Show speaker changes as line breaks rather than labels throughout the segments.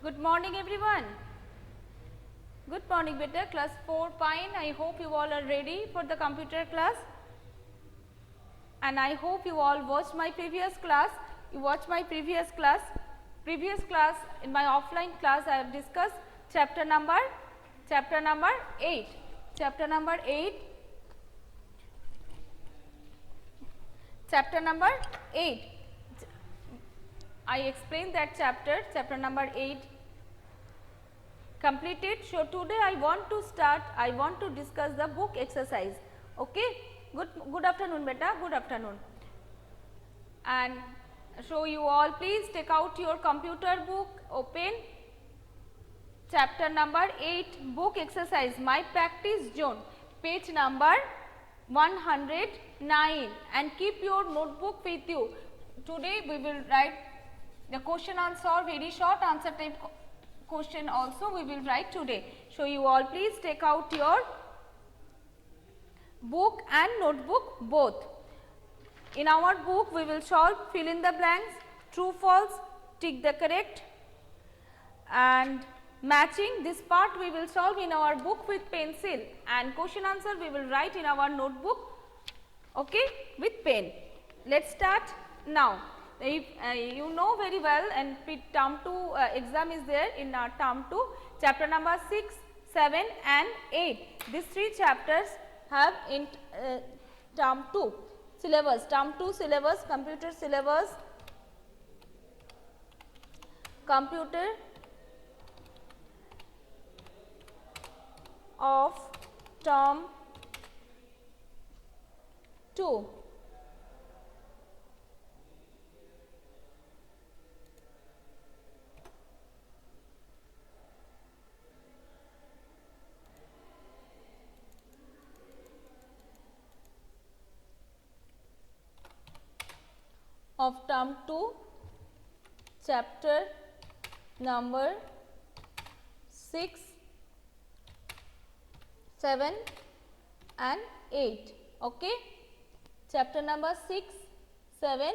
Good morning everyone. Good morning beta, class 4 Pine. I hope you all are ready for the computer class, and I hope you all watched my previous class. You watched my previous class. In my offline class I have discussed chapter number 8. Chapter number 8. I explained that chapter number 8 completed. So, today I want to discuss the book exercise. Okay. Good afternoon beta, good afternoon. And so, you all please take out your computer book, open chapter number 8, book exercise, my practice zone, page number 109, and keep your notebook with you. Today we will write the question answer, very short answer type question also we will write today. So, you all please take out your book and notebook both. In our book we will solve fill in the blanks, true false, tick the correct, and matching. This part we will solve in our book with pencil, and question answer we will write in our notebook, okay, with pen. Let us start now. If you know very well, and term 2 exam is there in term 2, chapter number 6, 7 and 8. These 3 chapters have in term 2 syllabus, computer syllabus, computer of term 2. Of term 2, chapter number 6, 7 and 8. Okay. Chapter number 6, 7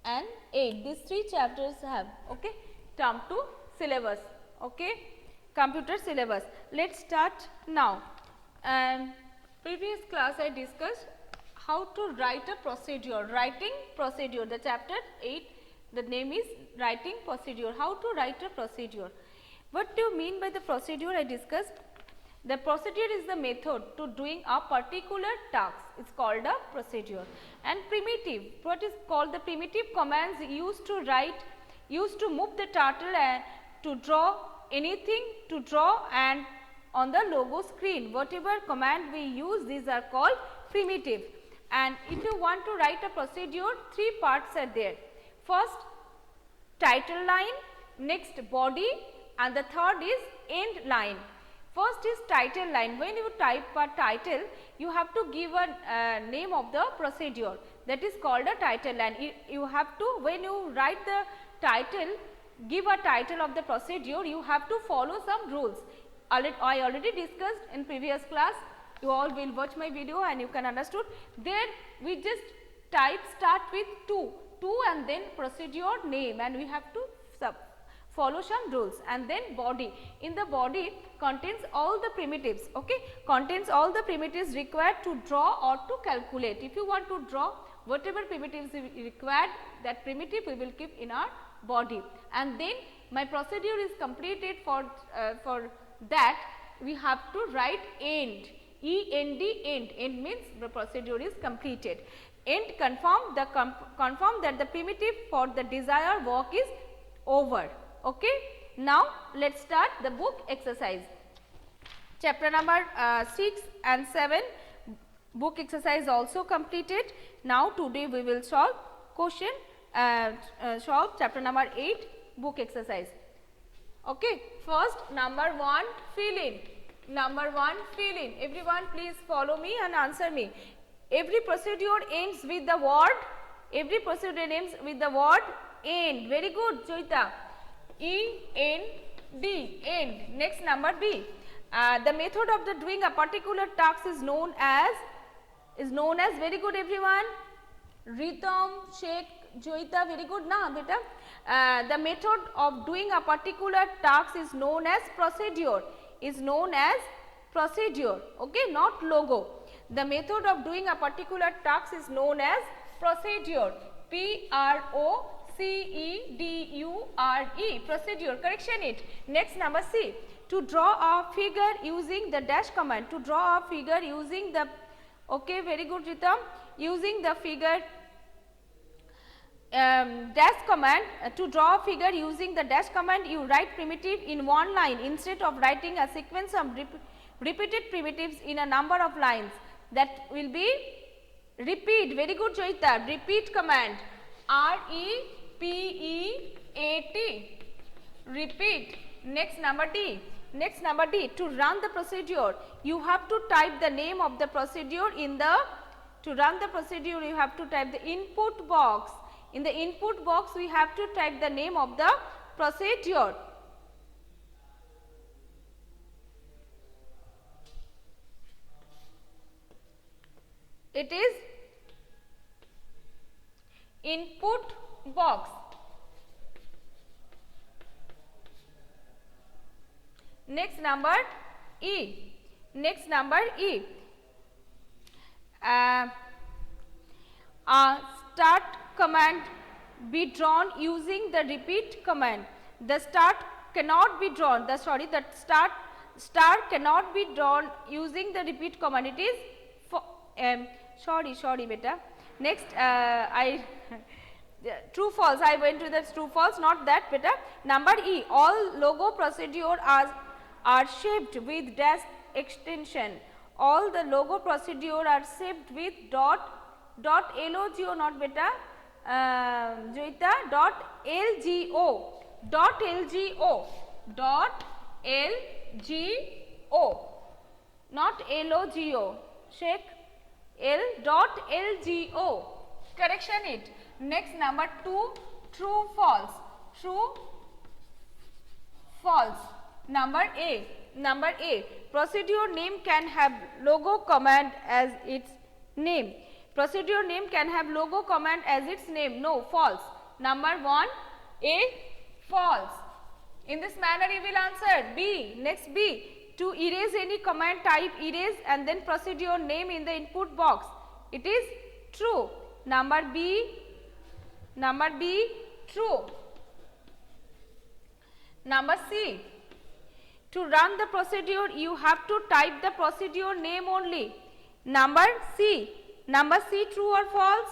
and 8. These 3 chapters have, okay, term 2 syllabus, okay, computer syllabus. Let us start now. And previous class I discussed how to write a procedure, writing procedure. The chapter 8, the name is writing procedure, how to write a procedure. What do you mean by the procedure? I discussed the procedure is the method to doing a particular task, it is called a procedure. And primitive, what is called the primitive commands used to write, used to move the turtle and to draw anything, to draw and on the logo screen, whatever command we use, these are called primitive. And if you want to write a procedure, 3 parts are there. First, title line, next body, and the third is end line. First is title line. When you type a title, you have to give a name of the procedure, that is called a title line. You have to, when you write the title, give a title of the procedure, you have to follow some rules. I already discussed in previous class. You all will watch my video and you can understood. There we just type start with 2 and then procedure name, and we have to follow some rules, and then body. In the body contains all the primitives, okay, contains all the primitives required to draw or to calculate. If you want to draw whatever primitives required, that primitive we will keep in our body, and then my procedure is completed. For that we have to write end, END, end means the procedure is completed. End confirm that the primitive for the desired work is over. Okay. Now, let us start the book exercise. Chapter number 6 and 7 book exercise also completed. Now, today we will solve question, solve chapter number 8 book exercise. Okay. First, number 1, fill in. Number 1, fill in. Everyone please follow me and answer me. Every procedure ends with the word, end. Very good, Joita. E-N-D, end. Next, number B. The method of the doing a particular task is known as, very good everyone, rhythm, check, Joita, very good na beta. The method of doing a particular task is known as procedure, okay, not logo. The method of doing a particular task is known as procedure, P-R-O-C-E-D-U-R-E, procedure, correction it. Next, number C, to draw a figure using the dash command, to draw a figure using the, okay, very good Ritam, using the figure dash command, to draw a figure using the dash command, you write primitive in one line instead of writing a sequence of repeated primitives in a number of lines. That will be repeat, very good Joita, repeat command, R-E-P-E-A-T, repeat. Next, number D. Next, number D, to run the procedure, you have to type the name of the procedure in the, to run the procedure you have to type the input box. In the input box we have to type the name of the procedure. It is input box. Next, number E. Next, number E. Start command be drawn using the repeat command. The start cannot be drawn, the star cannot be drawn using the repeat command. It is sorry beta. Next, true false, I went to the true false, not that beta. Number E, all logo procedure are shaped with dash extension. All the logo procedure are shaped with logo, not beta, Joita, lgo, not logo, Sheikh, lgo, correction it. Next, number 2, true false, number A, procedure name can have logo command as its name. Procedure name can have logo command as its name. No, false. Number 1, A, false. In this manner you will answer. B, next B, to erase any command type erase and then procedure name in the input box. It is true. Number B, true. Number C, to run the procedure you have to type the procedure name only. Number C, true or false?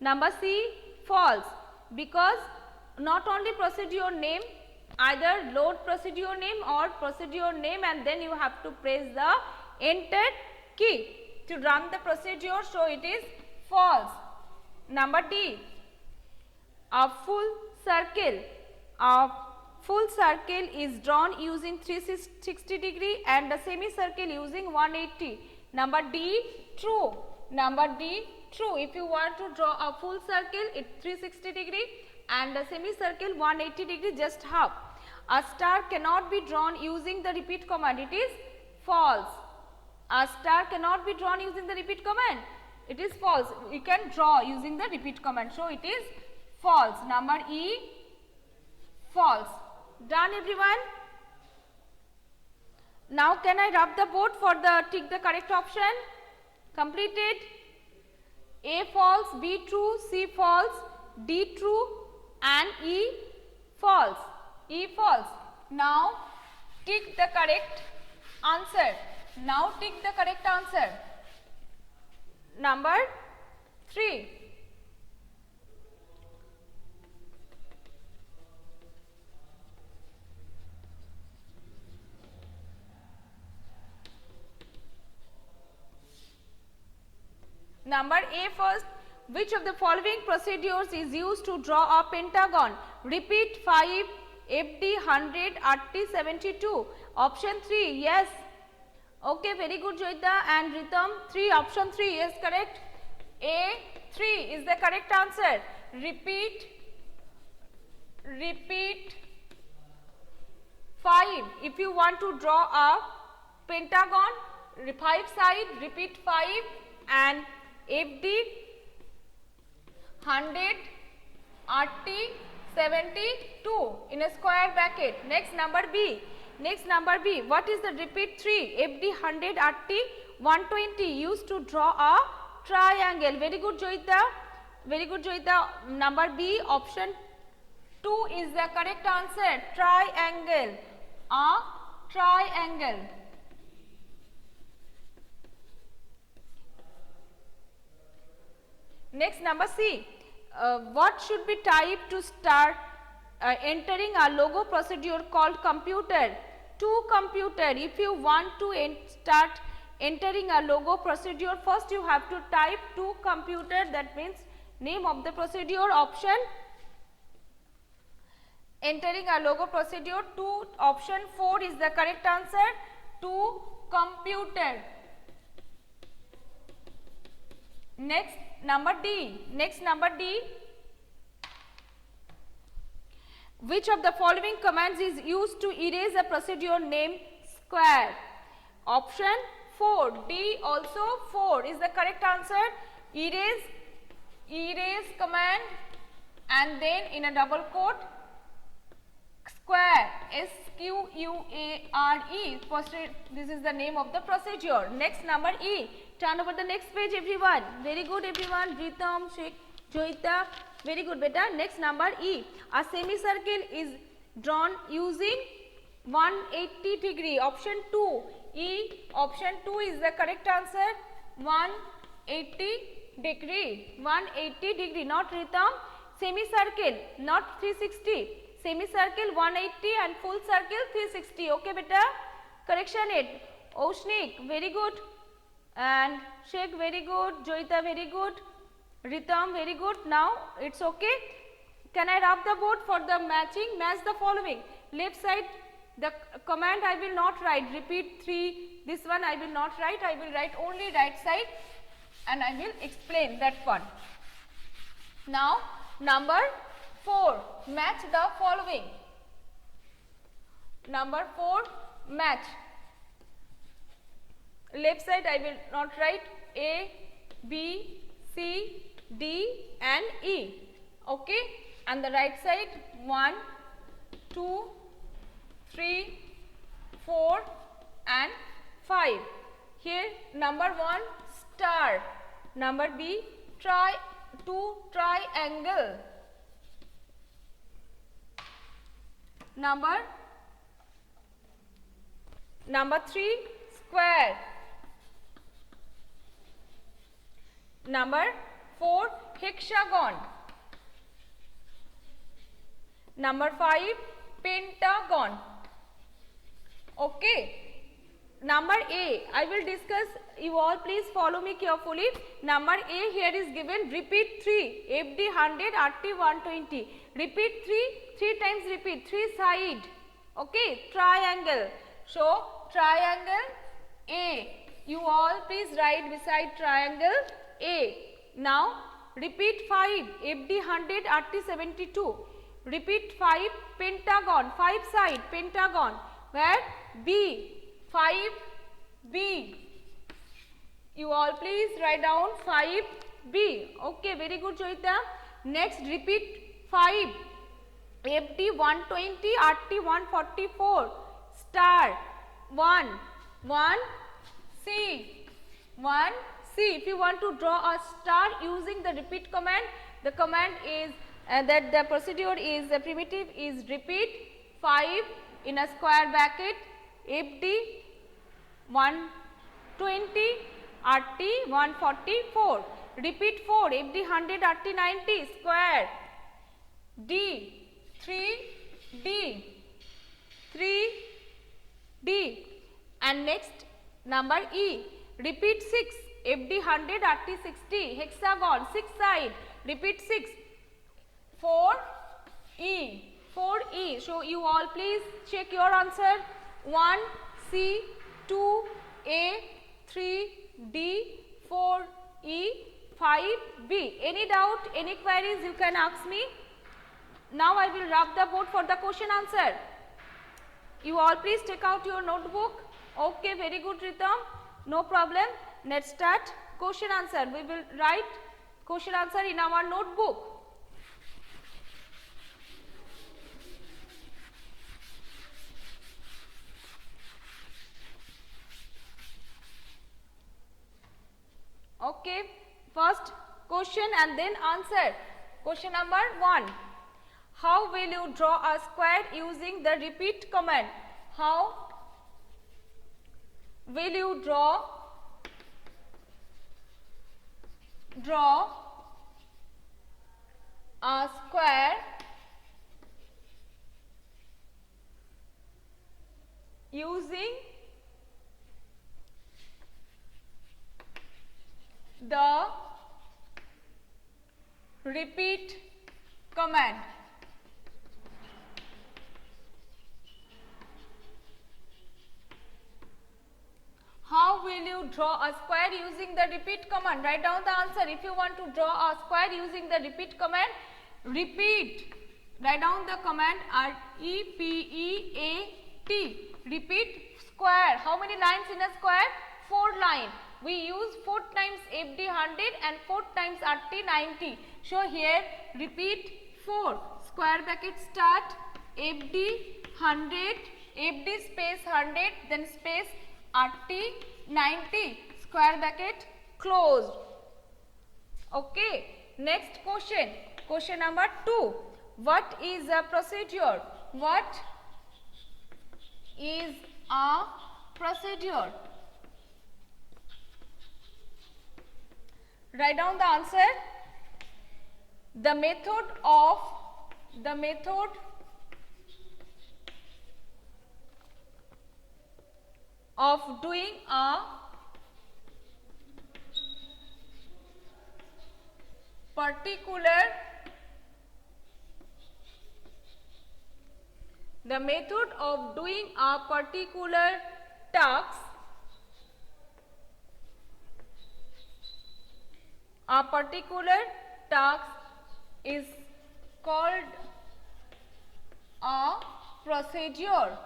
Number C, false, because not only procedure name, either load procedure name or procedure name and then you have to press the enter key to run the procedure, so it is false. Number D, a full circle is drawn using 360 degree and a semicircle using 180. Number D, true. Number D, true. If you want to draw a full circle, it's 360 degree and a semicircle 180 degree, just half. A star cannot be drawn using the repeat command. It is false. A star cannot be drawn using the repeat command. It is false. You can draw using the repeat command. So, it is false. Number E, false. Done, everyone? Now, can I rub the board for the tick the correct option? Completed. A false, B true, C false, D true and E false. E false. Now, tick the correct answer. Now, tick the correct answer. Number 3. Number A first, which of the following procedures is used to draw a pentagon? Repeat 5, FD 100, RT 72. Option 3, yes. Okay, very good Joita and Ritam. 3, option 3 is correct. A 3 is the correct answer. Repeat 5. If you want to draw a pentagon, 5 side, repeat 5 and FD 100, 80, 72 in a square bracket. Next number B. Next number B. What is the repeat 3? FD 100, 80, 120 used to draw a triangle. Very good, Joyita. Very good, Joyita. Number B, option 2 is the correct answer. Triangle. A triangle. Next, number C. What should be typed to start entering a logo procedure called computer? To computer. If you want to start entering a logo procedure, first you have to type to computer. That means name of the procedure. Option entering a logo procedure to option 4 is the correct answer. To computer. Next, number D. Next, number D. Which of the following commands is used to erase a procedure named square? Option 4. D also 4 is the correct answer. Erase command and then in a double quote square, S-Q-U-A-R-E. This is the name of the procedure. Next, number E. Turn over the next page, everyone. Very good, everyone. Ritam, Sheikh, Joyita. Very good, beta. Next, number E. A semicircle is drawn using 180 degree. Option 2. E. Option 2 is the correct answer. 180 degree. 180 degree. Not Ritam. Semicircle, not 360. Semicircle 180 and full circle 360. Okay, beta. Correction it. Oshnik, very good. And Sheikh, very good. Joyita, very good. Ritam, very good. Now it's okay. Can I rub the board for the matching? Match the following. Left side, the command I will not write. Repeat 3. This one I will not write. I will write only right side and I will explain that one. Now, number 4. Match the following. Number 4. Match. Left side I will not write. A, B, C, D and E. Okay. And the right side 1, 2, 3, 4 and 5. Here number 1 star. Number B triangle. Number 3 square. Number 4 hexagon. Number 5 pentagon. Okay. Number A, I will discuss, you all please follow me carefully. Number A here is given repeat 3, FD 100, RT 120. Repeat 3 times repeat, 3 side. Okay, triangle. So, triangle A. You all please write beside triangle A. Now, repeat 5, FD 100, RT 72. Repeat 5, pentagon, 5 side, pentagon. Where? B. 5B. You all please write down 5B. Okay, very good, Joyita. Next, repeat 5. FD 120, RT 144. Star 1. 1C. 1C. If you want to draw a star using the repeat command, the command is that the procedure is the primitive is repeat 5 in a square bracket. FD 120, RT 144. Repeat 4, FD 100, RT 90, square. D 3D. 3D. And next number E. Repeat 6, FD 100, RT 60, hexagon, 6 side. Repeat 6. 4E. 4E. So, you all please check your answer. 1C, 2A, 3D, 4E, 5B. Any doubt, any queries you can ask me. Now, I will rub the board for the question answer. You all please take out your notebook. Okay, very good, Ritam. No problem. Let's start question answer. We will write question answer in our notebook. Okay, first question and then answer. Question number 1. How will you draw a square using the repeat command? How will you draw a square using the repeat command? How will you draw a square using the repeat command? Write down the answer. If you want to draw a square using the repeat command, repeat. Write down the command REPEAT. Repeat square. How many lines in a square? 4 lines. We use 4 times FD 100 and 4 times RT 90. So here repeat 4. Square bracket start FD 100, FD space 100, then space RT 90, square bracket closed. Okay, next question. Question number 2. What is a procedure? What is a procedure? Write down the answer. The method of doing a particular task is called a procedure.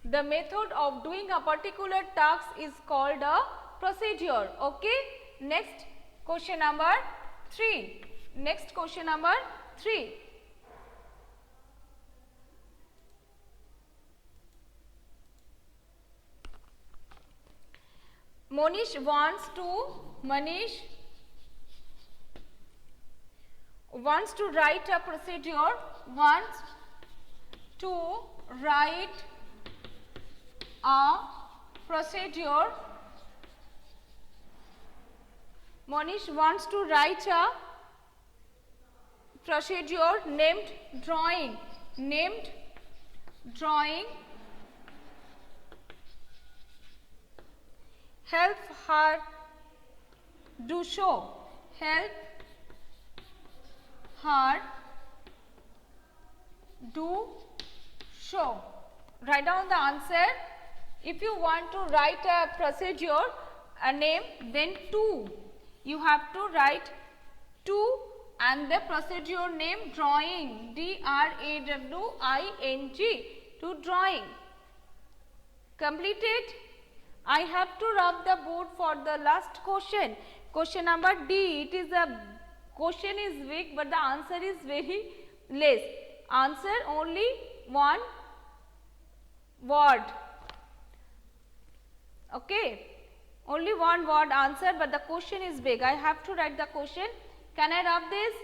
The method of doing a particular task is called a procedure. Okay. Next question number 3. Next question number 3. Monish wants to write a procedure. Wants to write a procedure. Monish wants to write a procedure named drawing. Help her do so. Help her do so. Write down the answer. If you want to write a procedure, a name, then 2. You have to write 2 and the procedure name drawing. DRAWING. To drawing. Completed? I have to rub the board for the last question. Question number D. It is a question is big, but the answer is very less. Answer only 1 word. Okay. Only 1 word answer, but the question is big. I have to write the question. Can I rub this?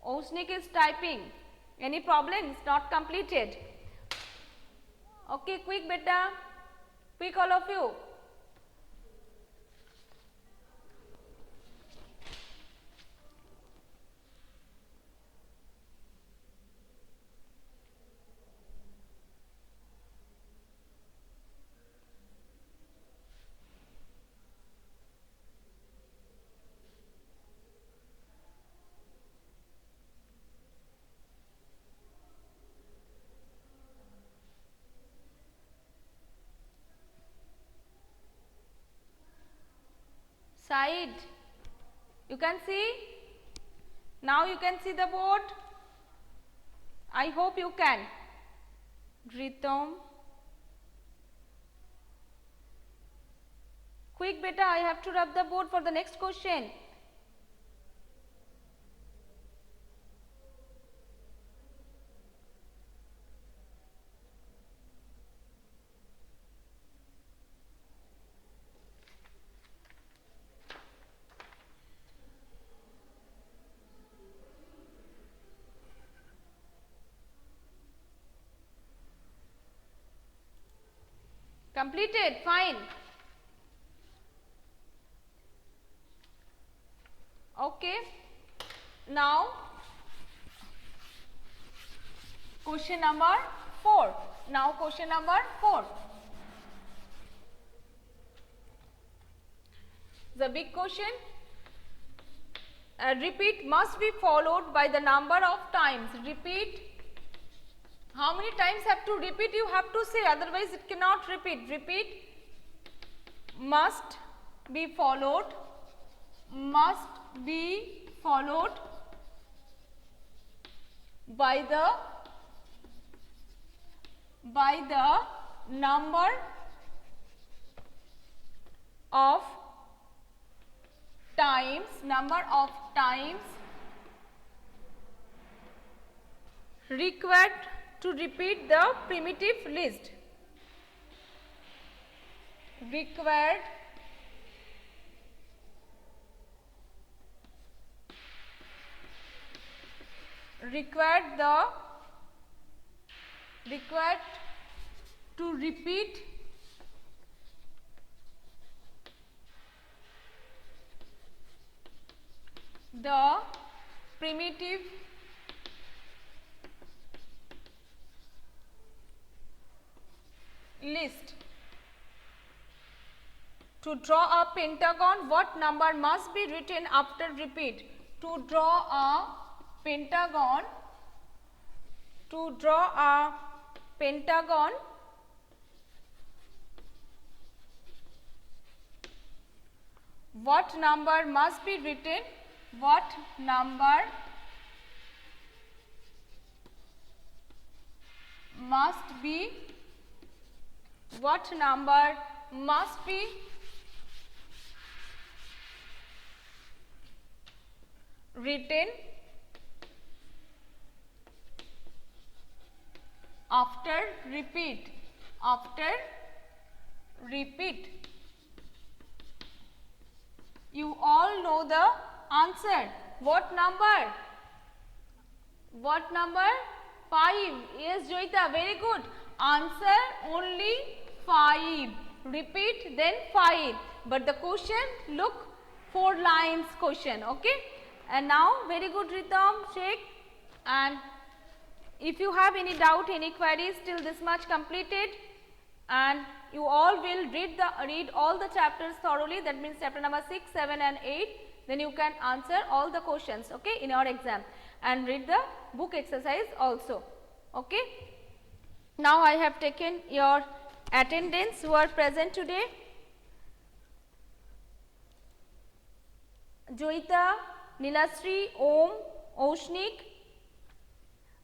Osnik is typing. Any problem? It's not completed. Okay, quick beta. Quick all of you. Side. You can see? Now you can see the board? I hope you can. Ritam, Quick beta, I have to rub the board for the next question. Completed, fine. Okay, now question number 4. Now question number 4. The big question. Repeat must be followed by the number of times. Repeat. How many times have to repeat? You have to say, otherwise it cannot repeat. Repeat must be followed. Must be followed by the number of times required to repeat the primitive list. Required to repeat the primitive list. To draw a pentagon, what number must be written after repeat? To draw a pentagon, what number must be written? What number must be written after repeat? You all know the answer. What number? 5. Yes, Joita, very good. Answer only 5. Repeat, then 5. But the question, look, 4 lines question, okay? And now, very good, Ritam, Sheikh. And if you have any doubt, any queries till this much completed, and you all will read all the chapters thoroughly, that means chapter number 6, 7 and 8, then you can answer all the questions, okay, in your exam, and read the book exercise also, okay. Now I have taken your attendance who are present today. Joita, Nilasri, Om, Oshnik,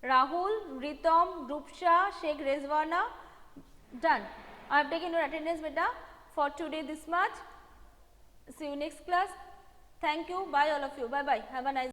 Rahul, Ritam, Rupsha, Sheikh Rezwana, done. I have taken your attendance, beta, for today this much. See you next class. Thank you. Bye all of you. Bye bye. Have a nice